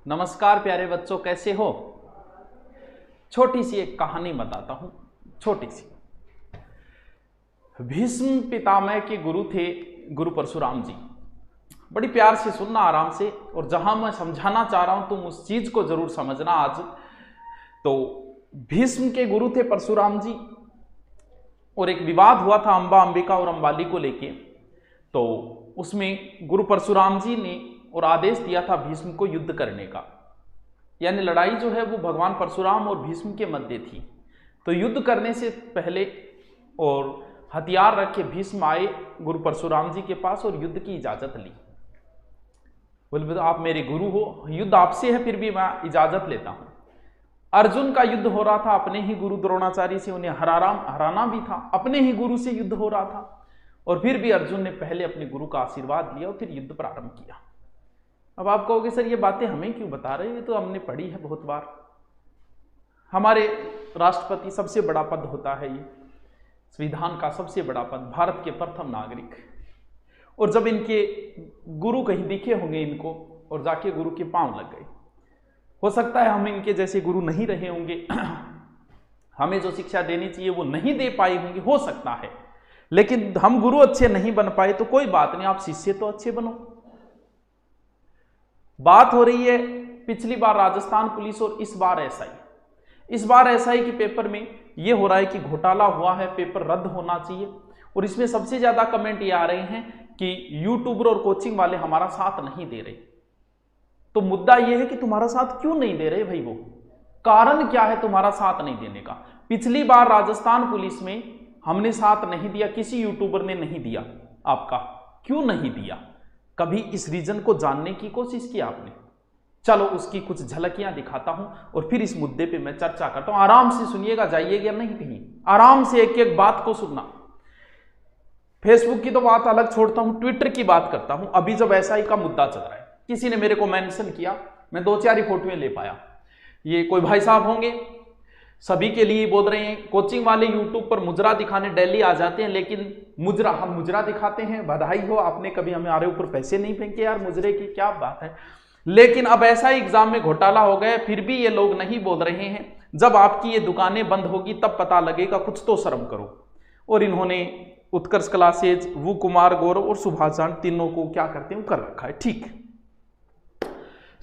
नमस्कार प्यारे बच्चों, कैसे हो। छोटी सी एक कहानी बताता हूं, छोटी सी। भीष्म पितामह के गुरु थे गुरु परशुराम जी। बड़ी प्यार से सुनना, आराम से, और जहां मैं समझाना चाह रहा हूं तुम उस चीज को जरूर समझना आज। तो भीष्म के गुरु थे परशुराम जी, और एक विवाद हुआ था अंबा अंबिका और अंबाली को लेके। तो उसमें गुरु परशुराम जी ने और आदेश दिया था भीष्म को युद्ध करने का, यानी लड़ाई जो है वो भगवान परशुराम और भीष्म के मध्य थी। तो युद्ध करने से पहले और हथियार रख के भीष्म आए गुरु परशुराम जी के पास और युद्ध की इजाजत ली। बोले आप मेरे गुरु हो, युद्ध आपसे है, फिर भी मैं इजाजत लेता हूं। अर्जुन का युद्ध हो रहा था अपने ही गुरु द्रोणाचार्य से, उन्हें हराना भी था, अपने ही गुरु से युद्ध हो रहा था, और फिर भी अर्जुन ने पहले अपने गुरु का आशीर्वाद लिया और फिर युद्ध प्रारंभ किया। अब आप कहोगे सर ये बातें हमें क्यों बता रहे हैं, ये तो हमने पढ़ी है बहुत बार। हमारे राष्ट्रपति, सबसे बड़ा पद होता है ये, संविधान का सबसे बड़ा पद, भारत के प्रथम नागरिक। और जब इनके गुरु कहीं दिखे होंगे इनको और जाके गुरु के पांव लग गए, हो सकता है हम इनके जैसे गुरु नहीं रहे होंगे, हमें जो शिक्षा देनी चाहिए वो नहीं दे पाए होंगे, हो सकता है, लेकिन हम गुरु अच्छे नहीं बन पाए तो कोई बात नहीं, आप शिष्य तो अच्छे बनो। बात हो रही है पिछली बार राजस्थान पुलिस और इस बार एसआई। इस बार एसआई के पेपर में यह हो रहा है कि घोटाला हुआ है, पेपर रद्द होना चाहिए। और इसमें सबसे ज्यादा कमेंट ये आ रहे हैं कि यूट्यूबर और कोचिंग वाले हमारा साथ नहीं दे रहे। तो मुद्दा यह है कि तुम्हारा साथ क्यों नहीं दे रहे भाई, वो कारण क्या है तुम्हारा साथ नहीं देने का। पिछली बार राजस्थान पुलिस में हमने साथ नहीं दिया, किसी यूट्यूबर ने नहीं दिया आपका, क्यों नहीं दिया? कभी इस रीजन को जानने की कोशिश की आपने? चलो उसकी कुछ झलकियां दिखाता हूं और फिर इस मुद्दे पे मैं चर्चा करता हूं। आराम से सुनिएगा, जाइएगा नहीं कहीं, आराम से एक एक बात को सुनना। फेसबुक की तो बात अलग छोड़ता हूं, ट्विटर की बात करता हूं। अभी जब एसआई का मुद्दा चल रहा है, किसी ने मेरे को मेंशन किया, मैं 2-4 ही फोटोएं ले पाया। ये कोई भाई साहब होंगे, सभी के लिए बोल रहे हैं, कोचिंग वाले यूट्यूब पर मुजरा दिखाने दिल्ली आ जाते हैं, लेकिन हम मुजरा दिखाते हैं, बधाई हो, आपने कभी हमारे ऊपर पैसे नहीं फेंके यार, मुजरे की क्या बात है। लेकिन अब ऐसा एग्जाम में घोटाला हो गया, फिर भी ये लोग नहीं बोल रहे हैं। जब आपकी ये दुकानें बंद होगी तब पता लगेगा, कुछ तो शर्म करो। और इन्होंने उत्कर्ष क्लासेज, वो कुमार गौरव और सुभाष जान, तीनों को क्या करते हैं कर रखा है। ठीक,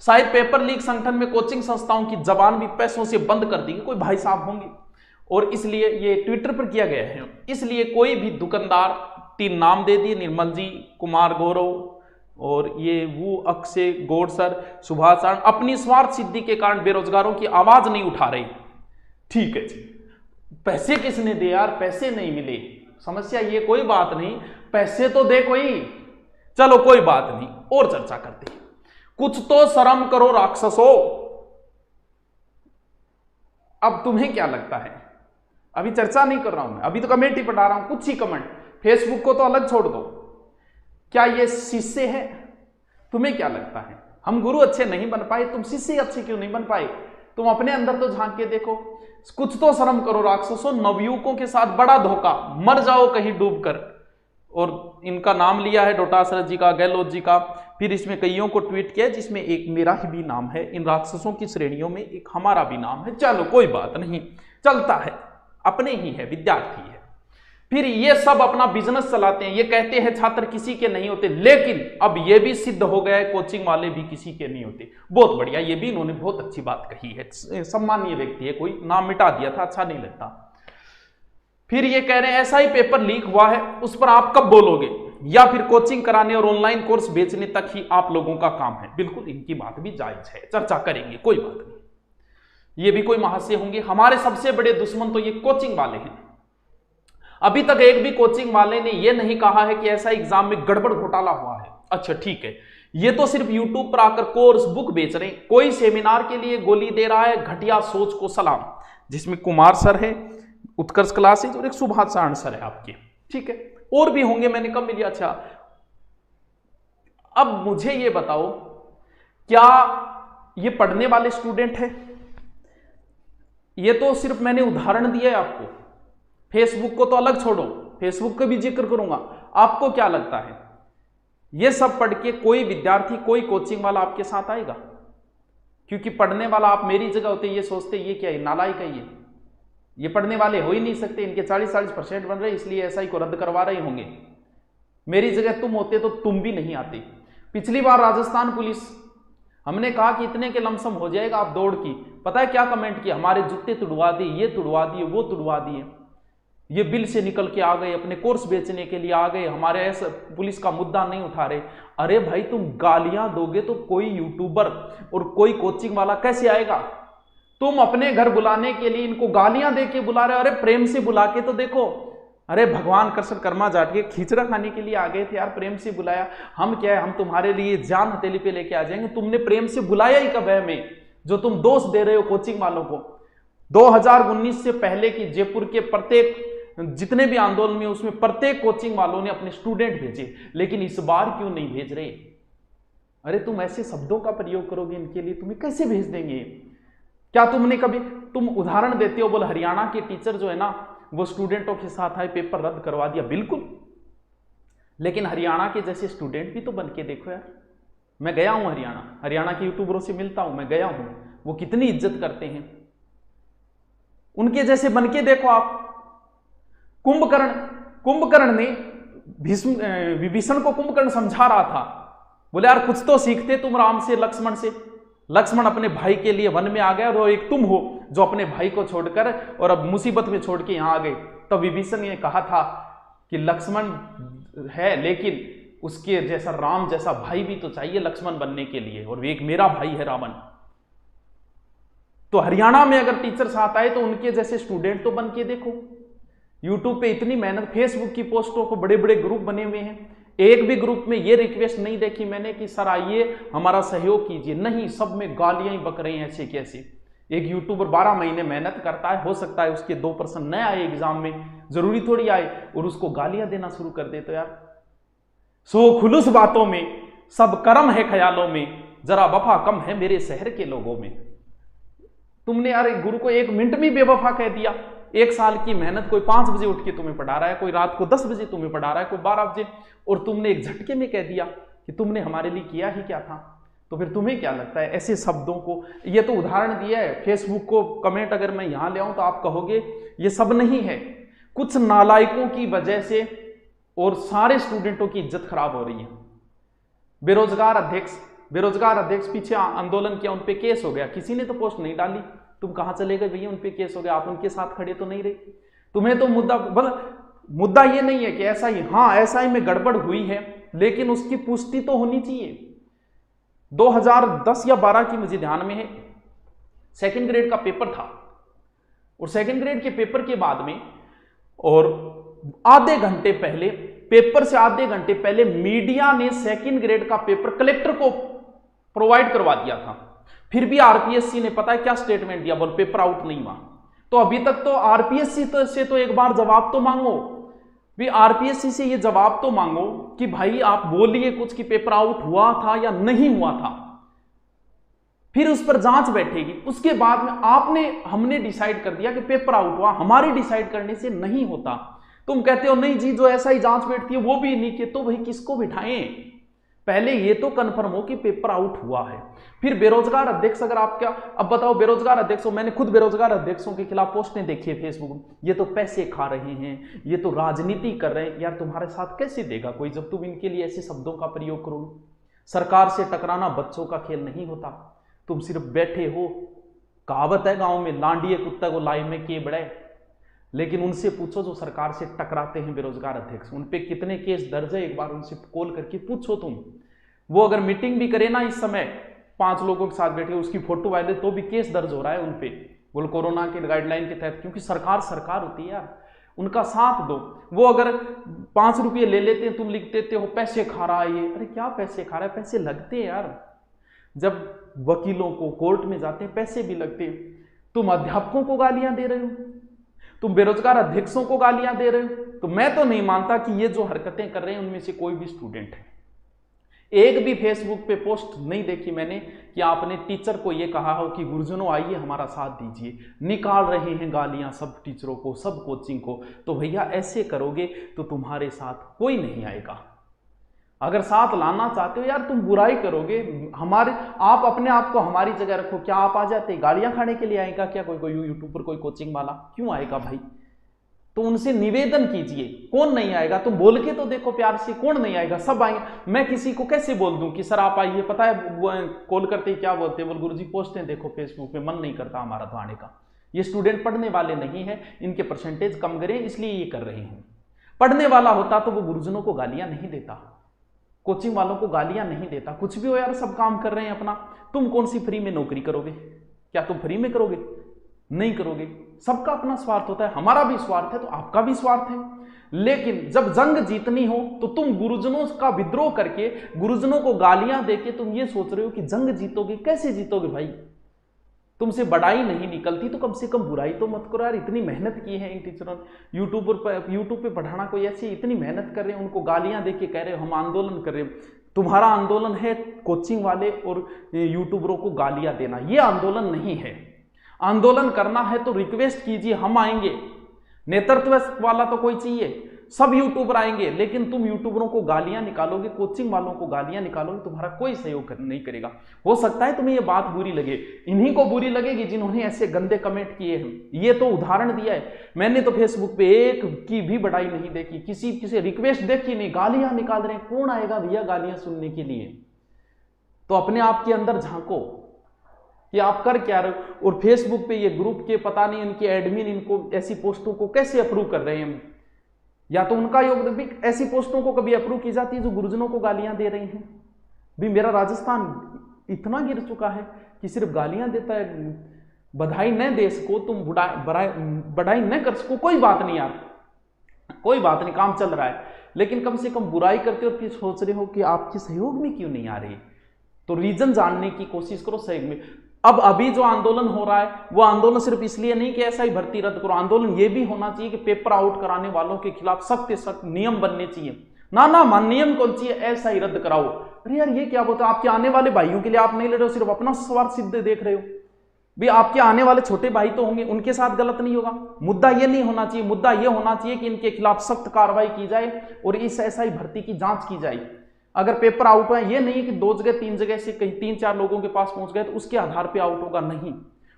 शायद पेपर लीक संगठन में कोचिंग संस्थाओं की जबान भी पैसों से बंद कर दी, कोई भाई साहब होंगे, और इसलिए ये ट्विटर पर किया गया है। इसलिए कोई भी दुकानदार, 3 नाम दे दिए, निर्मल जी, कुमार गौरव और ये वो अक्षय गौड़ सर, सुभाष सर, अपनी स्वार्थ सिद्धि के कारण बेरोजगारों की आवाज नहीं उठा रहे। ठीक है जी, पैसे किसने दे यार, पैसे नहीं मिले, समस्या ये कोई बात नहीं, पैसे तो दे कोई, चलो कोई बात नहीं, और चर्चा करते हैं। कुछ तो शर्म करो राक्षसों। अब तुम्हें क्या लगता है, अभी चर्चा नहीं कर रहा हूं मैं, अभी तो कमेंट ही पढ़ा रहा हूं, कुछ ही कमेंट, फेसबुक को तो अलग छोड़ दो। क्या ये शिष्य है? तुम्हें क्या लगता है, हम गुरु अच्छे नहीं बन पाए, तुम शिष्य अच्छे क्यों नहीं बन पाए? तुम अपने अंदर तो झांक के देखो, कुछ तो शर्म करो राक्षसों। नवयुवकों के साथ बड़ा धोखा, मर जाओ कहीं डूबकर। और इनका नाम लिया है डोटासरा जी का, गहलोत जी का, फिर इसमें कईयों को ट्वीट किया जिसमें एक मेरा ही भी नाम है। इन राक्षसों की श्रेणियों में एक हमारा भी नाम है। चलो कोई बात नहीं, चलता है, अपने ही है, विद्यार्थी है। फिर ये सब अपना बिजनेस चलाते हैं, ये कहते हैं छात्र किसी के नहीं होते, लेकिन अब ये भी सिद्ध हो गया है कोचिंग वाले भी किसी के नहीं होते। बहुत बढ़िया, ये भी इन्होंने बहुत अच्छी बात कही है, सम्मानीय व्यक्ति है, कोई नाम मिटा दिया था, अच्छा नहीं लगता। फिर ये कह रहे हैं ऐसा ही पेपर लीक हुआ है, उस पर आप कब बोलोगे, या फिर कोचिंग कराने और ऑनलाइन कोर्स बेचने तक ही आप लोगों का काम है। बिल्कुल इनकी बात भी जायज है, चर्चा करेंगे, कोई बात नहीं। ये भी कोई महाशय होंगे, हमारे सबसे बड़े दुश्मन तो ये कोचिंग वाले हैं। अभी तक एक भी कोचिंग वाले ने ये नहीं कहा है कि ऐसा एग्जाम में गड़बड़ घोटाला हुआ है। अच्छा ठीक है, ये तो सिर्फ यूट्यूब पर आकर कोर्स बुक बेच रहे हैं, कोई सेमिनार के लिए गोली दे रहा है, घटिया सोच को सलाम। जिसमें कुमार सर है, उत्कर्ष क्लासेज, और एक सुभाष सारण सर है आपके, ठीक है, और भी होंगे, मैंने कब मिली। अच्छा अब मुझे ये बताओ, क्या ये पढ़ने वाले स्टूडेंट है? ये तो सिर्फ मैंने उदाहरण दिया है आपको, फेसबुक को तो अलग छोड़ो, फेसबुक का भी जिक्र करूंगा। आपको क्या लगता है, ये सब पढ़ के कोई विद्यार्थी, कोई कोचिंग वाला आपके साथ आएगा? क्योंकि पढ़ने वाला आप मेरी जगह होते ये सोचते ये क्या है, नालायक है ये पढ़ने वाले हो ही नहीं सकते, इनके 40% बन रहे इसलिए एसआई को रद्द करवा रहे होंगे। मेरी जगह तुम होते तो तुम भी नहीं आते। पिछली बार राजस्थान पुलिस, हमने कहा कि इतने के लमसम हो जाएगा आप दौड़ की, पता है क्या कमेंट किया, हमारे जूते तुड़वा दिए, ये तुड़वा दिए, वो तुड़वा दिए, ये बिल से निकल के आ गए, अपने कोर्स बेचने के लिए आ गए, हमारे ऐसा पुलिस का मुद्दा नहीं उठा रहे। अरे भाई तुम गालियां दोगे तो कोई यूट्यूबर और कोई कोचिंग वाला कैसे आएगा? तुम अपने घर बुलाने के लिए इनको गालियां दे के बुला रहे हो। अरे प्रेम से बुला के तो देखो। अरे भगवान कृष्ण कर्मा जाट के खिचड़ा खाने के लिए आ गए थे यार, प्रेम से बुलाया। हम क्या है, हम तुम्हारे लिए जान हथेली पे लेके आ जाएंगे। तुमने प्रेम से बुलाया ही कब है हमें, जो तुम दोष दे रहे हो कोचिंग वालों को। 2019 से पहले की जयपुर के प्रत्येक जितने भी आंदोलन में उसमें प्रत्येक कोचिंग वालों ने अपने स्टूडेंट भेजे, लेकिन इस बार क्यों नहीं भेज रहे? अरे तुम ऐसे शब्दों का प्रयोग करोगे इनके लिए, तुम्हें कैसे भेज देंगे? क्या तुमने कभी, तुम उदाहरण देते हो, बोल हरियाणा के टीचर जो है ना वो स्टूडेंटों के साथ आए, पेपर रद्द करवा दिया। बिल्कुल, लेकिन हरियाणा के जैसे स्टूडेंट भी तो बन के देखो यार। मैं गया हूं हरियाणा के यूट्यूबरों से मिलता हूं, मैं गया हूं, वो कितनी इज्जत करते हैं, उनके जैसे बन के देखो आप। कुंभकर्ण ने विभीषण को कुंभकर्ण समझा रहा था, बोले यार कुछ तो सीखते तुम राम से, लक्ष्मण से। लक्ष्मण अपने भाई के लिए वन में आ गया और एक तुम हो जो अपने भाई को छोड़कर और अब मुसीबत में छोड़ के यहां आ गए। तो विभीषण ने कहा था कि लक्ष्मण है लेकिन उसके जैसा राम जैसा भाई भी तो चाहिए लक्ष्मण बनने के लिए, और एक मेरा भाई है रावण। तो हरियाणा में अगर टीचर साथ आए तो उनके जैसे स्टूडेंट तो बन के देखो। यूट्यूब पे इतनी मेहनत, फेसबुक की पोस्टों को बड़े बड़े ग्रुप बने हुए हैं, एक भी ग्रुप में ये रिक्वेस्ट नहीं देखी मैंने कि सर आइए हमारा सहयोग कीजिए, नहीं, सब में गालियां ही बक रहे हैं ऐसे कैसे। एक यूट्यूबर 12 महीने मेहनत करता है, हो सकता है उसके 2% न आए एग्जाम में, जरूरी थोड़ी आए, और उसको गालियां देना शुरू कर दे। तो यार सो खुलूस बातों में सब कर्म है ख्यालों में, जरा वफा कम है मेरे शहर के लोगों में। तुमने यार एक गुरु को 1 मिनट में बेवफा कह दिया। 1 साल की मेहनत कोई 5 बजे उठ के तुम्हें पढ़ा रहा है, कोई रात को 10 बजे तुम्हें पढ़ा रहा है, कोई 12 बजे, और तुमने एक झटके में कह दिया कि तुमने हमारे लिए किया ही क्या था। तो फिर तुम्हें क्या लगता है ऐसे शब्दों को? ये तो उदाहरण दिया है, फेसबुक को कमेंट अगर मैं यहां ले आऊं तो आप कहोगे ये सब नहीं है, कुछ नालायकों की वजह से और सारे स्टूडेंटों की इज्जत खराब हो रही है। बेरोजगार अध्यक्ष पीछे आंदोलन किया, उनपे केस हो गया, किसी ने तो पोस्ट नहीं डाली, तुम कहां चले गए भैया, उनपे केस हो गया, आप उनके साथ खड़े तो नहीं रहे। तुम्हें तो मुद्दा ये नहीं है कि ऐसा ही, हाँ ऐसा ही में गड़बड़ हुई है, लेकिन उसकी पुष्टि तो होनी चाहिए। 2010 या 12 की मुझे ध्यान में है, 2nd ग्रेड का पेपर था, और 2nd ग्रेड के पेपर के बाद में और आधे घंटे पहले, पेपर से आधे घंटे पहले मीडिया ने 2nd ग्रेड का पेपर कलेक्टर को प्रोवाइड करवा दिया था। फिर भी आरपीएससी ने पता है क्या स्टेटमेंट दिया, बोल पेपर आउट नहीं हुआ। तो अभी तक तो आरपीएससी से तो एक बार जवाब तो मांगो भी, आरपीएससी से ये जवाब तो मांगो कि भाई आप बोलिए कुछ कि पेपर आउट हुआ था या नहीं हुआ था, फिर उस पर जांच बैठेगी। उसके बाद में हमने डिसाइड कर दिया कि पेपर आउट हुआ, हमारे डिसाइड करने से नहीं होता। तुम कहते हो नहीं जी जो ऐसा ही जांच बैठती है वो भी नहीं किए, तो भाई किसको बिठाएं? पहले ये तो कंफर्म हो कि पेपर आउट हुआ है। फिर बेरोजगार अध्यक्ष, अगर आप क्या, अब बताओ बेरोजगार अध्यक्ष हो, मैंने खुद बेरोजगार अध्यक्षों के खिलाफ पोस्टें देखी है फेसबुक में, ये तो पैसे खा रहे हैं, ये तो राजनीति कर रहे हैं। यार तुम्हारे साथ कैसे देगा कोई जब तुम इनके लिए ऐसे शब्दों का प्रयोग करोगे? सरकार से टकराना बच्चों का खेल नहीं होता, तुम सिर्फ बैठे हो। कहावत है गांव में, लांडिये कुत्ता को लाई में के बड़े, लेकिन उनसे पूछो जो सरकार से टकराते हैं बेरोजगार अध्यक्ष, उन पे कितने केस दर्ज है, एक बार उनसे कॉल करके पूछो तुम। वो अगर मीटिंग भी करे ना इस समय 5 लोगों के साथ बैठे, उसकी फोटो वायरल, तो भी केस दर्ज हो रहा है उन पे, बोल कोरोना के गाइडलाइन के तहत, क्योंकि सरकार होती है यार, उनका साथ दो। वो अगर 5 रुपये ले लेते हैं, तुम लिख देते हो पैसे खा रहा है ये। अरे क्या पैसे खा रहा है? पैसे लगते हैं यार, जब वकीलों को कोर्ट में जाते हैं पैसे भी लगते हैं। तुम अध्यापकों को गालियां दे रहे हो, तुम बेरोजगार अध्यक्षों को गालियां दे रहे हो। तो मैं तो नहीं मानता कि ये जो हरकतें कर रहे हैं उनमें से कोई भी स्टूडेंट है। एक भी फेसबुक पे पोस्ट नहीं देखी मैंने कि आपने टीचर को ये कहा हो कि गुरुजनों आइए हमारा साथ दीजिए। निकाल रहे हैं गालियां सब टीचरों को, सब कोचिंग को। तो भैया ऐसे करोगे तो तुम्हारे साथ कोई नहीं आएगा। अगर साथ लाना चाहते हो यार, तुम बुराई करोगे हमारे, आप अपने आप को हमारी जगह रखो। क्या आप आ जाते गालियां खाने के लिए आएगा क्या कोई यूट्यूबर, कोई कोचिंग वाला? क्यों आएगा भाई? तो उनसे निवेदन कीजिए, कौन नहीं आएगा? तुम बोल के तो देखो प्यार से, कौन नहीं आएगा? सब आएंगे। मैं किसी को कैसे बोल दूं कि सर आप आइए? पता है कॉल करते ही क्या बोलते हैं? बोल गुरुजी पोस्टें देखो फेसबुक पे, मन नहीं करता हमारा तो आने का। ये स्टूडेंट पढ़ने वाले नहीं है, इनके परसेंटेज कम करें इसलिए ये कर रहे हैं। पढ़ने वाला होता तो वो गुरुजनों को गालियां नहीं देता, कोचिंग वालों को गालियां नहीं देता। कुछ भी हो यार, सब काम कर रहे हैं अपना। तुम कौन सी फ्री में नौकरी करोगे? क्या तुम फ्री में करोगे? नहीं करोगे। सबका अपना स्वार्थ होता है, हमारा भी स्वार्थ है तो आपका भी स्वार्थ है। लेकिन जब जंग जीतनी हो तो तुम गुरुजनों का विद्रोह करके, गुरुजनों को गालियां देके तुम ये सोच रहे हो कि जंग जीतोगे। कैसे जीतोगे भाई? तुमसे बड़ाई नहीं निकलती तो कम से कम बुराई तो मत करो यार। इतनी मेहनत की है इन टीचरों ने, यूट्यूब पे पढ़ाना, कोई ऐसी इतनी मेहनत कर रहे हैं, उनको गालियां देके कह रहे हो हम आंदोलन कर रहे हैं। तुम्हारा आंदोलन है कोचिंग वाले और यूट्यूबरों को गालियां देना, ये आंदोलन नहीं है। आंदोलन करना है तो रिक्वेस्ट कीजिए, हम आएंगे। नेतृत्व वाला तो कोई चाहिए, सब यूट्यूबर आएंगे, लेकिन तुम यूट्यूबरों को गालियां निकालोगे, कोचिंग वालों को गालियां निकालोगे, तुम्हारा कोई सहयोग नहीं करेगा। हो सकता है तुम्हें ये बात बुरी लगे, इन्हीं को बुरी लगेगी जिन्होंने ऐसे गंदे कमेंट किए हैं। ये तो उदाहरण दिया है, मैंने तो फेसबुक पे एक की भी बड़ाई नहीं देखी, किसी रिक्वेस्ट देखी नहीं, गालियां निकाल रहे हैं। कौन आएगा भैया गालियां सुनने के लिए? तो अपने आप के अंदर झांको कि आप कर क्या रहे हो। और फेसबुक पे ये ग्रुप के पता नहीं इनके एडमिन इनको ऐसी पोस्टों को कैसे अप्रूव कर रहे हैं, या तो उनका योगदान भी। ऐसी पोस्टों को कभी अप्रूव की जाती है जो गुरुजनों को गालियां दे रही हैं? भी मेरा राजस्थान इतना गिर चुका है कि सिर्फ गालियां देता है। बधाई न दे सको तुम, बधाई न कर सको, कोई बात नहीं यार, कोई बात नहीं, काम चल रहा है। लेकिन कम से कम बुराई करते हो, फिर सोच रहे हो कि आपके सहयोग में क्यों नहीं आ रही। तो रीजन जानने की कोशिश करो सहयोग में। अब अभी जो आंदोलन हो रहा है वो आंदोलन सिर्फ इसलिए नहीं कि ऐसा ही भर्ती रद्द करो, आंदोलन ये भी होना चाहिए कि पेपर आउट कराने वालों के खिलाफ सख्त सख्त नियम बनने चाहिए। ना नियम कौन चाहिए, ऐसा ही रद्द कराओ। अरे यार ये क्या बोलते हो? आपके आने वाले भाइयों के लिए आप नहीं लड़ रहे हो, सिर्फ अपना स्वार्थ सिद्ध देख रहे हो। भी आपके आने वाले छोटे भाई तो होंगे, उनके साथ गलत नहीं होगा। मुद्दा ये नहीं होना चाहिए, मुद्दा ये होना चाहिए कि इनके खिलाफ सख्त कार्रवाई की जाए और इस SI भर्ती की जांच की जाए। अगर पेपर आउट हुआ, ये नहीं कि 2 जगह 3 जगह से कहीं 3-4 लोगों के पास पहुंच गए तो उसके आधार पे आउट होगा, नहीं।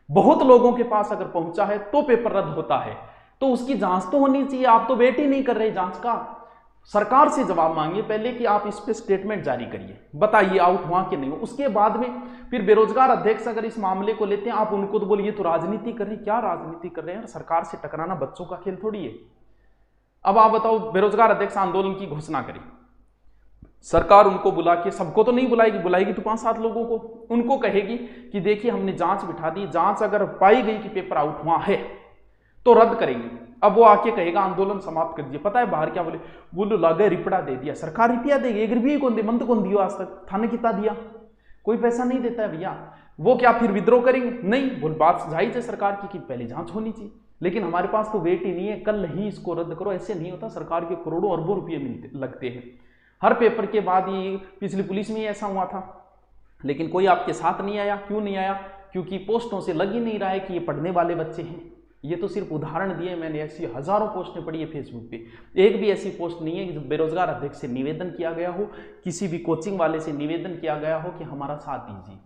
बहुत लोगों के पास अगर पहुंचा है तो पेपर रद्द होता है, तो उसकी जांच तो होनी चाहिए। आप तो वेट ही नहीं कर रहे जांच का। सरकार से जवाब मांगिए पहले कि आप इस पे स्टेटमेंट जारी करिए, बताइए आउट हुआ कि नहीं हुआ। उसके बाद में फिर बेरोजगार अध्यक्ष अगर इस मामले को लेते हैं, आप उनको तो बोलिए तो राजनीति कर रहे हैं। क्या राजनीति कर रहे हैं? सरकार से टकराना बच्चों का खेल थोड़ी है। अब आप बताओ, बेरोजगार अध्यक्ष आंदोलन की घोषणा करी, सरकार उनको बुला के, सबको तो नहीं बुलाएगी तो 5-7 लोगों को, उनको कहेगी कि देखिए हमने जांच बिठा दी, जांच अगर पाई गई कि पेपर आउट हुआ है तो रद्द करेंगे। अब वो आके कहेगा आंदोलन समाप्त कर दिया। पता है बाहर क्या बोलो लगे रिपड़ा दे दिया। सरकार रुपया देगी, 1 रुपये कौन दे, मंद कौन दियो आज तक, थाने कितना दिया? कोई पैसा नहीं देता है भैया। वो क्या फिर विद्रोह करेंगे? नहीं, बोल बात जायज है सरकार की कि पहले जांच होनी चाहिए, लेकिन हमारे पास तो वेट ही नहीं है, कल ही इसको रद्द करो। ऐसे नहीं होता, सरकार के करोड़ों अरबों रुपये लगते हैं हर पेपर के बाद। ये पिछली पुलिस में ऐसा हुआ था, लेकिन कोई आपके साथ नहीं आया। क्यों नहीं आया? क्योंकि पोस्टों से लग ही नहीं रहा है कि ये पढ़ने वाले बच्चे हैं। ये तो सिर्फ उदाहरण दिए मैंने, ऐसी हजारों पोस्टें पढ़ी है फेसबुक पे, एक भी ऐसी पोस्ट नहीं है कि बेरोजगार अध्यक्ष से निवेदन किया गया हो, किसी भी कोचिंग वाले से निवेदन किया गया हो कि हमारा साथ दीजिए।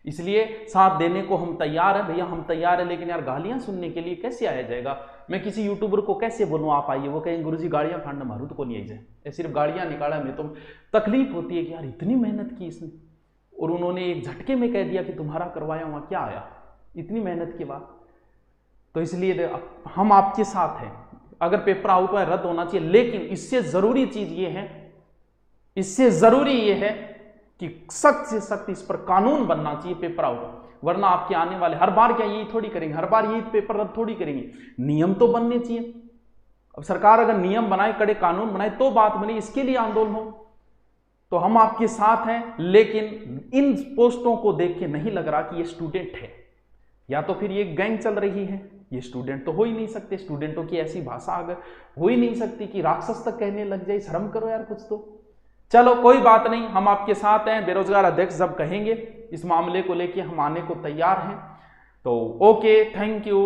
इसलिए साथ देने को हम तैयार हैं भैया, हम तैयार हैं, लेकिन यार गालियां सुनने के लिए कैसे आया जाएगा? मैं किसी यूट्यूबर को कैसे बोलूँ आप आइए? वो कहेंगे गुरुजी गाड़ियां फाड़ना मारू तो को नहीं आई जाए, सिर्फ गाड़ियां निकाला। में तो तकलीफ होती है कि यार इतनी मेहनत की इसने, और उन्होंने एक झटके में कह दिया कि तुम्हारा करवाया हुआ क्या आया इतनी मेहनत के बाद। तो इसलिए हम आपके साथ हैं। अगर पेपर आउट हुआ रद्द होना चाहिए, लेकिन इससे जरूरी चीज ये है, इससे जरूरी ये है कि सख्त से सख्त इस पर कानून बनना चाहिए पेपर आउट। वरना आपके आने वाले हर बार क्या यही थोड़ी करेंगे, हर बार यही पेपर रद्द थोड़ी करेंगे। नियम तो बनने चाहिए। अब सरकार अगर नियम बनाए, कड़े कानून बनाए तो बात बनी, इसके लिए आंदोलन हो। तो हम आपके साथ हैं, लेकिन इन पोस्टों को देख के नहीं लग रहा कि ये स्टूडेंट है, या तो फिर ये गैंग चल रही है। ये स्टूडेंट तो हो ही नहीं सकते, स्टूडेंटों की ऐसी भाषा अगर हो ही नहीं सकती कि राक्षस तक कहने लग जाए। शर्म करो यार कुछ तो। चलो कोई बात नहीं, हम आपके साथ हैं। बेरोजगार अध्यक्ष जब कहेंगे इस मामले को लेके हम आने को तैयार हैं। तो ओके, थैंक यू।